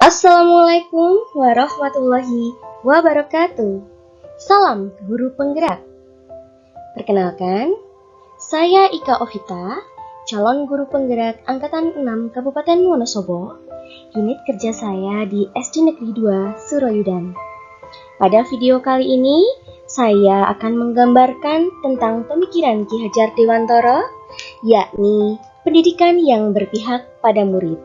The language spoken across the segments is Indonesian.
Assalamualaikum warahmatullahi wabarakatuh. Salam guru penggerak. Perkenalkan, saya Ika Ovita, calon guru penggerak Angkatan 6 Kabupaten Wonosobo. Unit kerja saya di SD Negeri 2 Suroyudan. Pada video kali ini, saya akan menggambarkan tentang pemikiran Ki Hajar Dewantara, yakni pendidikan yang berpihak pada murid.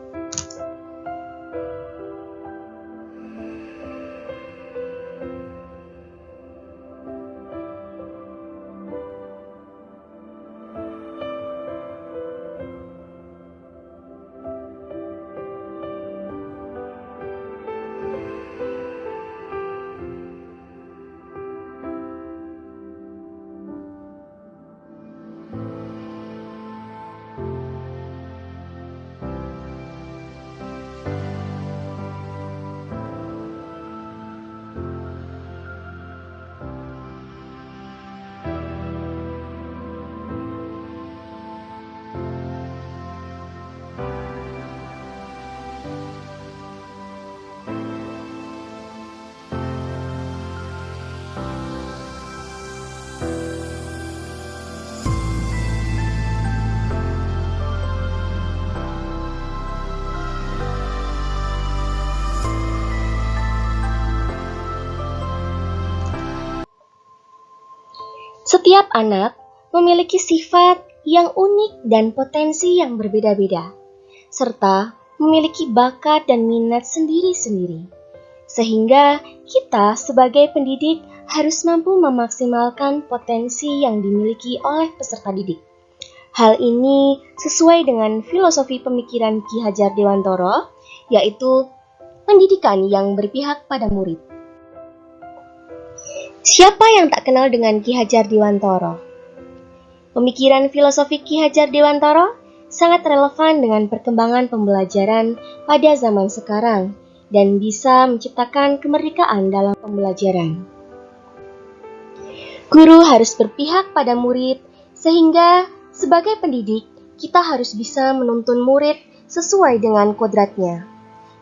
Setiap anak memiliki sifat yang unik dan potensi yang berbeda-beda, serta memiliki bakat dan minat sendiri-sendiri. Sehingga kita sebagai pendidik harus mampu memaksimalkan potensi yang dimiliki oleh peserta didik. Hal ini sesuai dengan filosofi pemikiran Ki Hajar Dewantara, yaitu pendidikan yang berpihak pada murid. Siapa yang tak kenal dengan Ki Hajar Dewantara? Pemikiran filosofi Ki Hajar Dewantara sangat relevan dengan perkembangan pembelajaran pada zaman sekarang dan bisa menciptakan kemerdekaan dalam pembelajaran. Guru harus berpihak pada murid, sehingga sebagai pendidik kita harus bisa menuntun murid sesuai dengan kodratnya,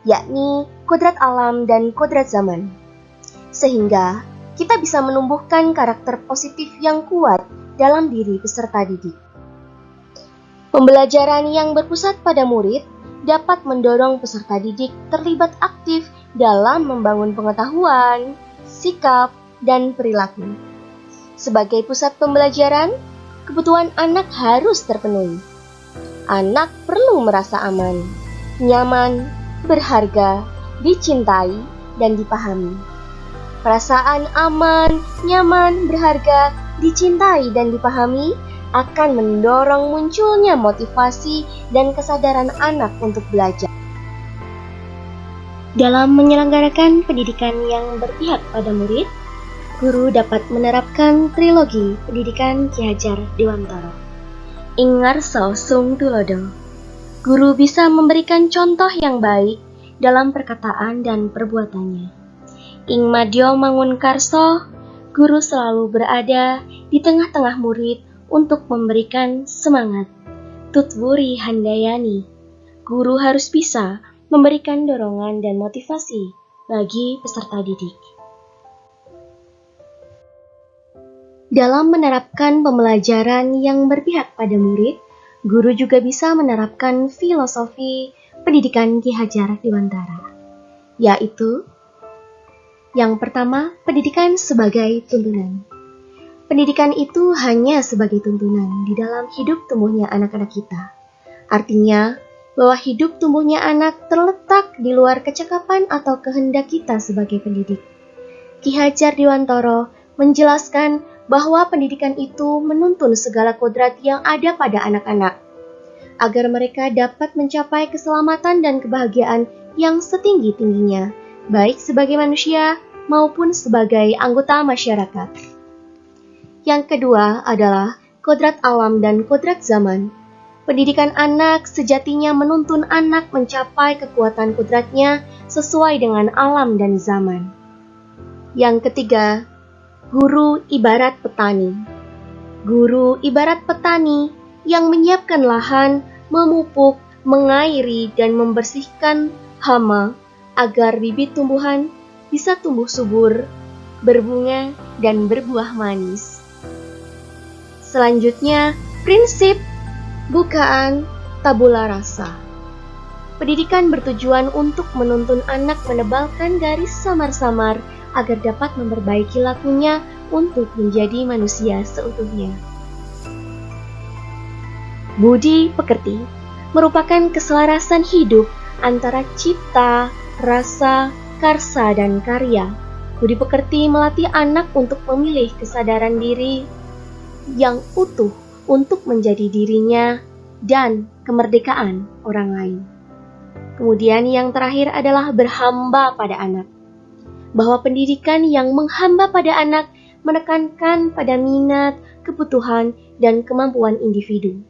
yakni kodrat alam dan kodrat zaman. Sehingga kita bisa menumbuhkan karakter positif yang kuat dalam diri peserta didik. Pembelajaran yang berpusat pada murid dapat mendorong peserta didik terlibat aktif dalam membangun pengetahuan, sikap, dan perilaku. Sebagai pusat pembelajaran, kebutuhan anak harus terpenuhi. Anak perlu merasa aman, nyaman, berharga, dicintai, dan dipahami. Perasaan aman, nyaman, berharga, dicintai, dan dipahami akan mendorong munculnya motivasi dan kesadaran anak untuk belajar. Dalam menyelenggarakan pendidikan yang berpihak pada murid, guru dapat menerapkan trilogi pendidikan Ki Hajar Dewantara. Ing ngarsa sung tulodo, guru bisa memberikan contoh yang baik dalam perkataan dan perbuatannya. Ing madya mangun karso, guru selalu berada di tengah-tengah murid untuk memberikan semangat. Tutwuri handayani, guru harus bisa memberikan dorongan dan motivasi bagi peserta didik. Dalam menerapkan pembelajaran yang berpihak pada murid, guru juga bisa menerapkan filosofi pendidikan Ki Hajar Dewantara, yaitu yang pertama, pendidikan sebagai tuntunan. Pendidikan itu hanya sebagai tuntunan di dalam hidup tumbuhnya anak-anak kita. Artinya, bahwa hidup tumbuhnya anak terletak di luar kecakapan atau kehendak kita sebagai pendidik. Ki Hajar Dewantara menjelaskan bahwa pendidikan itu menuntun segala kodrat yang ada pada anak-anak, agar mereka dapat mencapai keselamatan dan kebahagiaan yang setinggi-tingginya, baik sebagai manusia maupun sebagai anggota masyarakat. Yang kedua adalah kodrat alam dan kodrat zaman. Pendidikan anak sejatinya menuntun anak mencapai kekuatan kodratnya sesuai dengan alam dan zaman. Yang ketiga, guru ibarat petani. Guru ibarat petani yang menyiapkan lahan, memupuk, mengairi, dan membersihkan hama agar bibit tumbuhan bisa tumbuh subur, berbunga, dan berbuah manis. Selanjutnya, prinsip bukaan tabula rasa. Pendidikan bertujuan untuk menuntun anak menebalkan garis samar-samar agar dapat memperbaiki lakunya untuk menjadi manusia seutuhnya. Budi pekerti merupakan keselarasan hidup antara cipta, rasa, karsa, dan karya. Budi pekerti melatih anak untuk memilih kesadaran diri yang utuh untuk menjadi dirinya dan kemerdekaan orang lain. Kemudian yang terakhir adalah berhamba pada anak. Bahwa pendidikan yang menghamba pada anak menekankan pada minat, kebutuhan, dan kemampuan individu.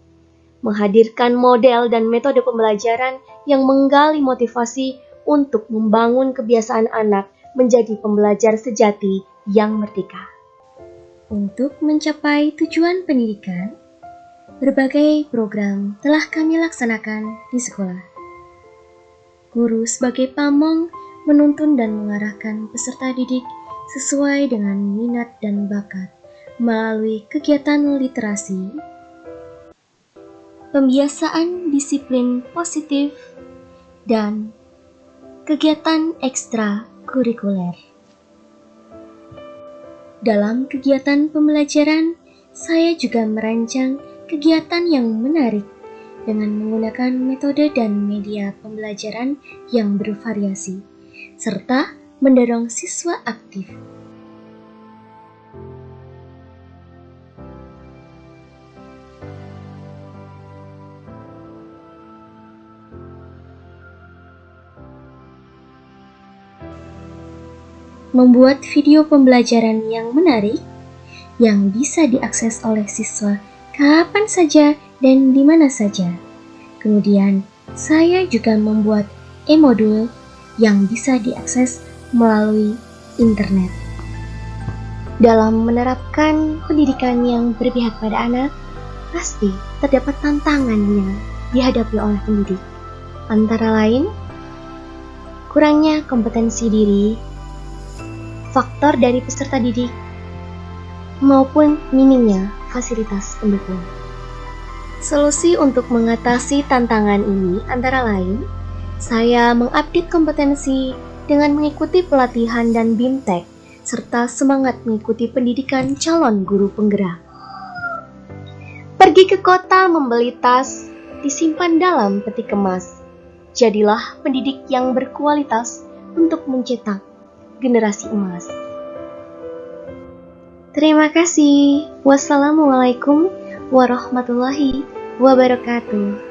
Menghadirkan model dan metode pembelajaran yang menggali motivasi untuk membangun kebiasaan anak menjadi pembelajar sejati yang merdeka. Untuk mencapai tujuan pendidikan, berbagai program telah kami laksanakan di sekolah. Guru sebagai pamong menuntun dan mengarahkan peserta didik sesuai dengan minat dan bakat melalui kegiatan literasi, pembiasaan disiplin positif, dan kegiatan ekstra kurikuler. Dalam kegiatan pembelajaran, saya juga merancang kegiatan yang menarik dengan menggunakan metode dan media pembelajaran yang bervariasi, serta mendorong siswa aktif. Membuat video pembelajaran yang menarik, yang bisa diakses oleh siswa kapan saja dan di mana saja. Kemudian, saya juga membuat e-modul yang bisa diakses melalui internet. Dalam menerapkan pendidikan yang berpihak pada anak, pasti terdapat tantangan yang dihadapi oleh pendidik. Antara lain, kurangnya kompetensi diri, faktor dari peserta didik, maupun minimnya fasilitas pendukung. Solusi untuk mengatasi tantangan ini antara lain, saya mengupdate kompetensi dengan mengikuti pelatihan dan BIMTEK, serta semangat mengikuti pendidikan calon guru penggerak. Pergi ke kota membeli tas, disimpan dalam peti kemas. Jadilah pendidik yang berkualitas untuk mencetak generasi emas. Terima kasih. Wassalamualaikum warahmatullahi wabarakatuh.